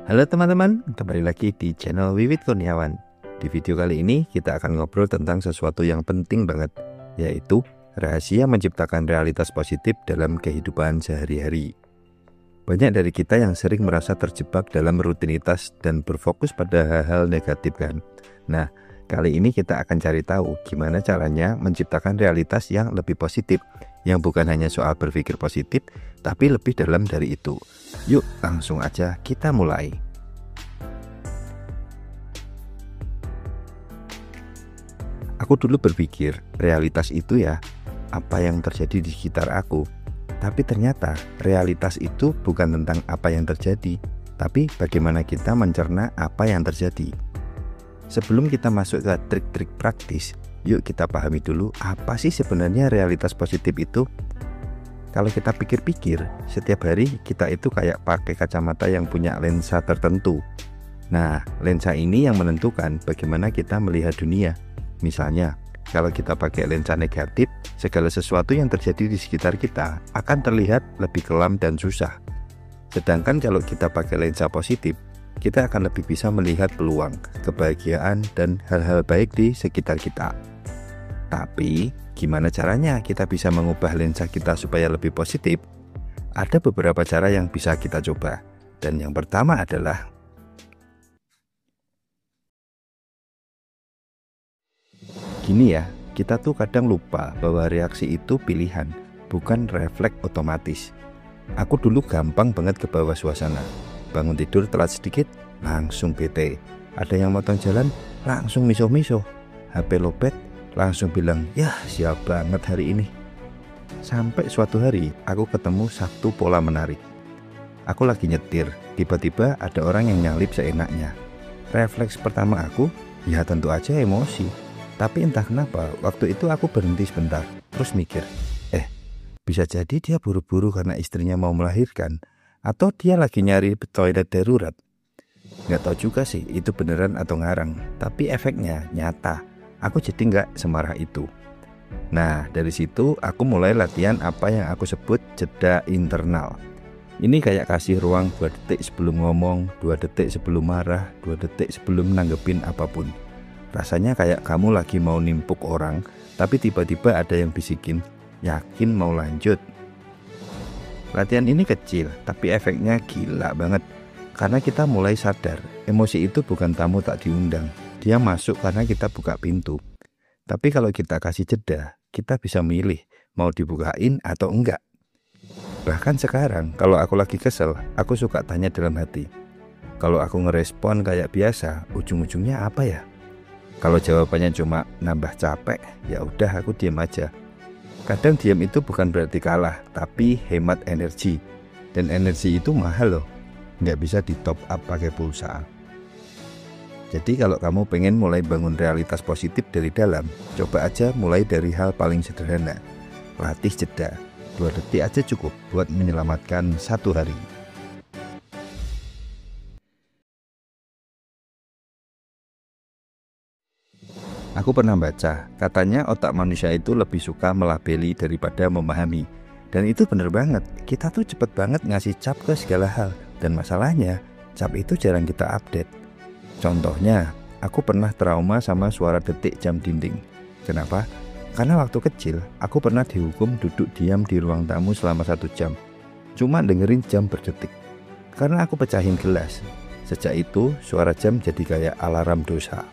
Halo teman-teman, kembali lagi di channel Wiwit Kurniawan. Di video kali ini kita akan ngobrol tentang sesuatu yang penting banget, yaitu rahasia menciptakan realitas positif dalam kehidupan sehari-hari. Banyak dari kita yang sering merasa terjebak dalam rutinitas dan berfokus pada hal-hal negatif kan. Nah, kali ini kita akan cari tahu gimana caranya menciptakan realitas yang lebih positif, yang bukan hanya soal berpikir positif, tapi lebih dalam dari itu. Yuk langsung aja kita mulai. Aku dulu berpikir realitas itu ya apa yang terjadi di sekitar aku. Tapi ternyata realitas itu bukan tentang apa yang terjadi, tapi bagaimana kita mencerna apa yang terjadi. Sebelum kita masuk ke trik-trik praktis, yuk kita pahami dulu apa sih sebenarnya realitas positif itu. Kalau kita pikir-pikir, setiap hari kita itu kayak pakai kacamata yang punya lensa tertentu. Nah, lensa ini yang menentukan bagaimana kita melihat dunia. Misalnya, kalau kita pakai lensa negatif, segala sesuatu yang terjadi di sekitar kita akan terlihat lebih kelam dan susah. Sedangkan kalau kita pakai lensa positif, kita akan lebih bisa melihat peluang, kebahagiaan, dan hal-hal baik di sekitar kita. Tapi, gimana caranya kita bisa mengubah lensa kita supaya lebih positif? Ada beberapa cara yang bisa kita coba. Dan yang pertama adalah gini ya, kita tuh kadang lupa bahwa reaksi itu pilihan, bukan refleks otomatis. Aku dulu gampang banget ke bawah suasana. Bangun tidur telat sedikit, langsung bete. Ada yang motong jalan, langsung miso-miso. HP lobet, langsung bilang, ya siap banget hari ini. Sampai suatu hari aku ketemu satu pola menarik. Aku lagi nyetir, tiba-tiba ada orang yang nyalip seenaknya. Refleks pertama aku, ya tentu aja emosi. Tapi entah kenapa waktu itu aku berhenti sebentar, terus mikir, bisa jadi dia buru-buru karena istrinya mau melahirkan, atau dia lagi nyari toilet darurat. Gak tahu juga sih itu beneran atau ngarang, tapi efeknya nyata. Aku jadi nggak semarah itu. Nah, dari situ aku mulai latihan apa yang aku sebut jeda internal. Ini kayak kasih ruang 2 detik sebelum ngomong, 2 detik sebelum marah, 2 detik sebelum nanggepin apapun. Rasanya kayak kamu lagi mau nimpuk orang, tapi tiba-tiba ada yang bisikin, yakin mau lanjut. Latihan ini kecil, tapi efeknya gila banget. Karena kita mulai sadar, emosi itu bukan tamu tak diundang. Dia masuk karena kita buka pintu. Tapi kalau kita kasih jeda, kita bisa milih mau dibukain atau enggak. Bahkan sekarang, kalau aku lagi kesel, aku suka tanya dalam hati. Kalau aku ngerespon kayak biasa, ujung-ujungnya apa ya? Kalau jawabannya cuma nambah capek, ya udah aku diam aja. Kadang diam itu bukan berarti kalah, tapi hemat energi. Dan energi itu mahal loh, nggak bisa di top up pakai pulsa. Jadi kalau kamu pengen mulai bangun realitas positif dari dalam, coba aja mulai dari hal paling sederhana. Latih jeda, 2 detik aja cukup buat menyelamatkan 1 hari. Aku pernah baca, katanya otak manusia itu lebih suka melabeli daripada memahami. Dan itu bener banget, kita tuh cepet banget ngasih cap ke segala hal. Dan masalahnya, cap itu jarang kita update. Contohnya, aku pernah trauma sama suara detik jam dinding. Kenapa? Karena waktu kecil, aku pernah dihukum duduk diam di ruang tamu selama 1 jam. Cuma dengerin jam berdetik. Karena aku pecahin gelas. Sejak itu, suara jam jadi kayak alarm dosa.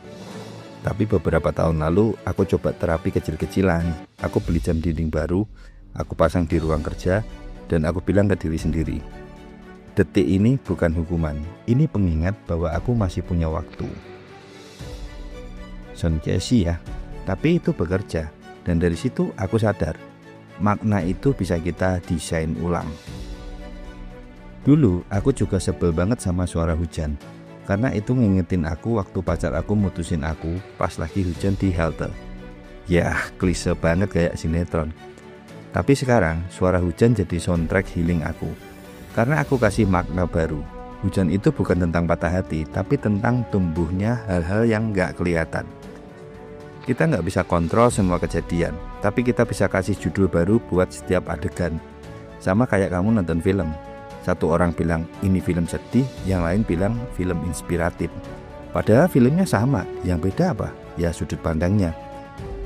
Tapi beberapa tahun lalu, aku coba terapi kecil-kecilan. Aku beli jam dinding baru, aku pasang di ruang kerja, dan aku bilang ke diri sendiri, detik ini bukan hukuman, ini pengingat bahwa aku masih punya waktu. Sound catchy ya, tapi itu bekerja. Dan dari situ aku sadar, makna itu bisa kita desain ulang. Dulu aku juga sebel banget sama suara hujan, karena itu ngingetin aku waktu pacar aku mutusin aku pas lagi hujan di halte. Ya, klise banget kayak sinetron. Tapi sekarang suara hujan jadi soundtrack healing aku. Karena aku kasih makna baru. Hujan itu bukan tentang patah hati, tapi tentang tumbuhnya hal-hal yang gak kelihatan. Kita gak bisa kontrol semua kejadian, tapi kita bisa kasih judul baru buat setiap adegan. Sama kayak kamu nonton film. Satu orang bilang ini film sedih, yang lain bilang film inspiratif. Padahal filmnya sama, yang beda apa? Ya sudut pandangnya.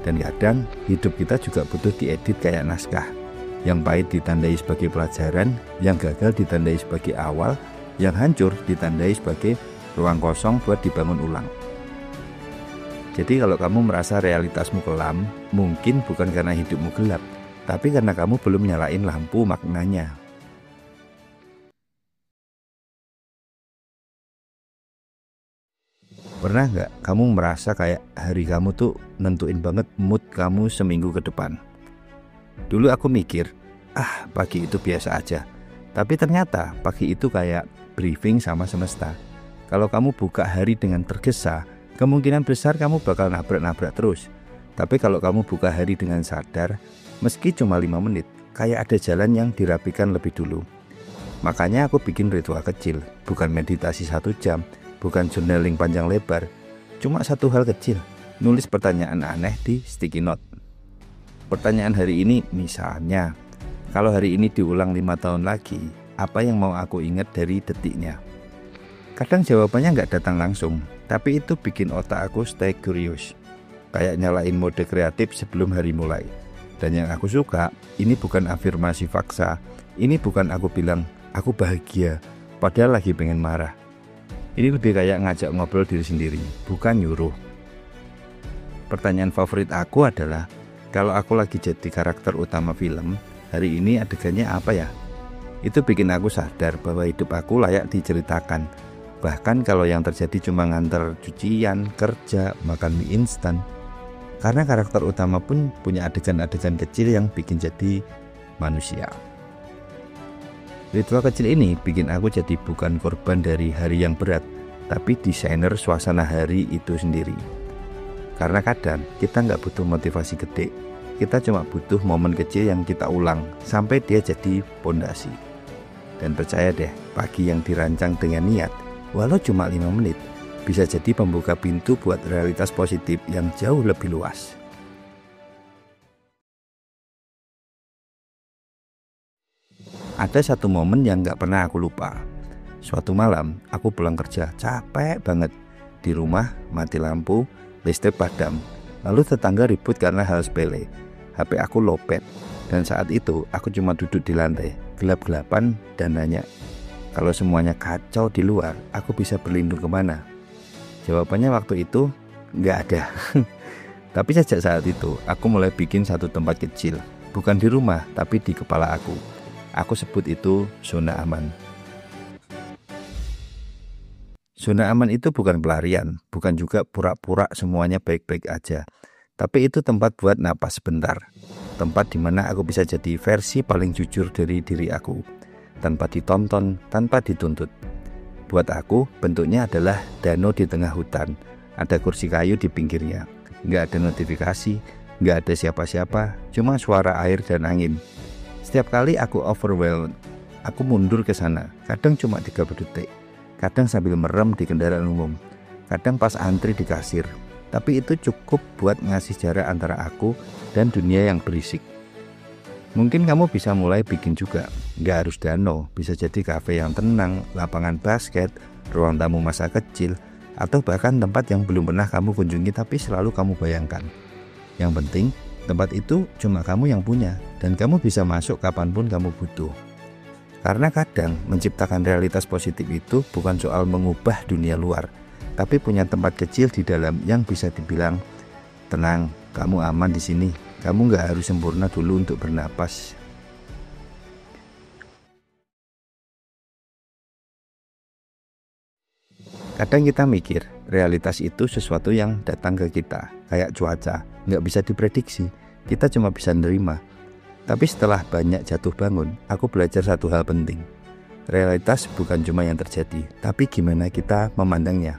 Dan kadang hidup kita juga butuh diedit kayak naskah. Yang pahit ditandai sebagai pelajaran, yang gagal ditandai sebagai awal, yang hancur ditandai sebagai ruang kosong buat dibangun ulang. Jadi kalau kamu merasa realitasmu kelam, mungkin bukan karena hidupmu gelap, tapi karena kamu belum nyalain lampu maknanya. Pernah nggak kamu merasa kayak hari kamu tuh nentuin banget mood kamu seminggu ke depan? Dulu aku mikir, pagi itu biasa aja. Tapi ternyata pagi itu kayak briefing sama semesta. Kalau kamu buka hari dengan tergesa, kemungkinan besar kamu bakal nabrak-nabrak terus. Tapi kalau kamu buka hari dengan sadar, meski cuma 5 menit, kayak ada jalan yang dirapikan lebih dulu. Makanya aku bikin ritual kecil, bukan meditasi 1 jam, bukan journaling panjang lebar, cuma satu hal kecil, nulis pertanyaan aneh di sticky note. Pertanyaan hari ini misalnya, kalau hari ini diulang 5 tahun lagi, apa yang mau aku ingat dari detiknya? Kadang jawabannya nggak datang langsung, tapi itu bikin otak aku stay curious, kayak nyalain mode kreatif sebelum hari mulai. Dan yang aku suka, ini bukan afirmasi faksa, ini bukan aku bilang, aku bahagia, padahal lagi pengen marah. Ini lebih kayak ngajak ngobrol diri sendiri, bukan nyuruh. Pertanyaan favorit aku adalah, kalau aku lagi jadi karakter utama film, hari ini adegannya apa ya? Itu bikin aku sadar bahwa hidup aku layak diceritakan. Bahkan kalau yang terjadi cuma nganter cucian, kerja, makan mie instan. Karena karakter utama pun punya adegan-adegan kecil yang bikin jadi manusia. Ritual kecil ini bikin aku jadi bukan korban dari hari yang berat, tapi desainer suasana hari itu sendiri. Karena kadang kita nggak butuh motivasi gede, kita cuma butuh momen kecil yang kita ulang sampai dia jadi pondasi. Dan percaya deh, pagi yang dirancang dengan niat, walau cuma 5 menit, bisa jadi pembuka pintu buat realitas positif yang jauh lebih luas. Ada satu momen yang gak pernah aku lupa. Suatu malam, aku pulang kerja, capek banget. Di rumah, mati lampu, listrik padam. Lalu tetangga ribut karena hal sepele. HP aku lowbat. Dan saat itu, aku cuma duduk di lantai, gelap-gelapan dan nanya, kalau semuanya kacau di luar, aku bisa berlindung kemana? Jawabannya waktu itu, gak ada. Tapi sejak saat itu, aku mulai bikin satu tempat kecil. Bukan di rumah, tapi di kepala aku. Aku sebut itu zona aman. Zona aman itu bukan pelarian, bukan juga pura-pura semuanya baik-baik aja. Tapi itu tempat buat napas sebentar. Tempat di mana aku bisa jadi versi paling jujur dari diri aku. Tanpa ditonton, tanpa dituntut. Buat aku, bentuknya adalah danau di tengah hutan. Ada kursi kayu di pinggirnya. Nggak ada notifikasi, nggak ada siapa-siapa, cuma suara air dan angin. Setiap kali aku overwhelmed, aku mundur ke sana. Kadang cuma 30 detik, kadang sambil merem di kendaraan umum, kadang pas antri di kasir. Tapi itu cukup buat ngasih jarak antara aku dan dunia yang berisik. Mungkin kamu bisa mulai bikin juga. Nggak harus danau, bisa jadi kafe yang tenang, lapangan basket, ruang tamu masa kecil, atau bahkan tempat yang belum pernah kamu kunjungi tapi selalu kamu bayangkan. Yang penting, tempat itu cuma kamu yang punya, dan kamu bisa masuk kapanpun kamu butuh. Karena kadang menciptakan realitas positif itu bukan soal mengubah dunia luar, tapi punya tempat kecil di dalam yang bisa dibilang, tenang, kamu aman di sini, kamu nggak harus sempurna dulu untuk bernapas. Kadang kita mikir, realitas itu sesuatu yang datang ke kita, kayak cuaca, nggak bisa diprediksi. Kita cuma bisa nerima. Tapi setelah banyak jatuh bangun, aku belajar satu hal penting. Realitas bukan cuma yang terjadi, tapi gimana kita memandangnya.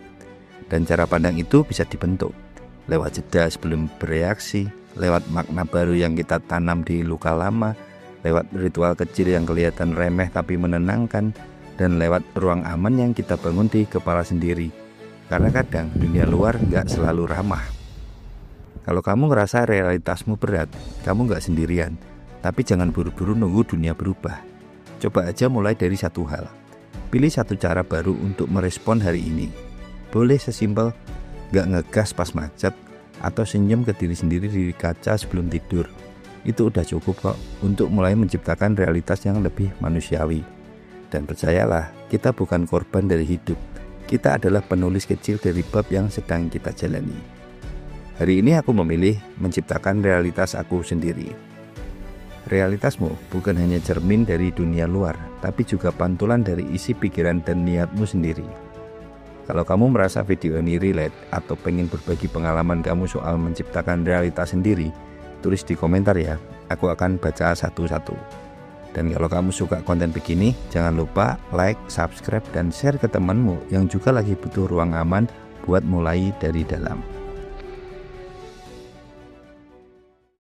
Dan cara pandang itu bisa dibentuk lewat jeda sebelum bereaksi, lewat makna baru yang kita tanam di luka lama, lewat ritual kecil yang kelihatan remeh tapi menenangkan, dan lewat ruang aman yang kita bangun di kepala sendiri. Karena kadang dunia luar gak selalu ramah. Kalau kamu ngerasa realitasmu berat, kamu gak sendirian. Tapi jangan buru-buru nunggu dunia berubah. Coba aja mulai dari satu hal. Pilih satu cara baru untuk merespon hari ini. Boleh sesimpel gak ngegas pas macet, atau senyum ke diri sendiri di kaca sebelum tidur. Itu udah cukup kok untuk mulai menciptakan realitas yang lebih manusiawi. Dan percayalah, kita bukan korban dari hidup. Kita adalah penulis kecil dari bab yang sedang kita jalani. Hari ini aku memilih menciptakan realitas aku sendiri. Realitasmu bukan hanya cermin dari dunia luar, tapi juga pantulan dari isi pikiran dan niatmu sendiri. Kalau kamu merasa video ini relate atau pengen berbagi pengalaman kamu soal menciptakan realitas sendiri, tulis di komentar ya, aku akan baca satu-satu. Dan kalau kamu suka konten begini, jangan lupa like, subscribe, dan share ke temanmu yang juga lagi butuh ruang aman buat mulai dari dalam.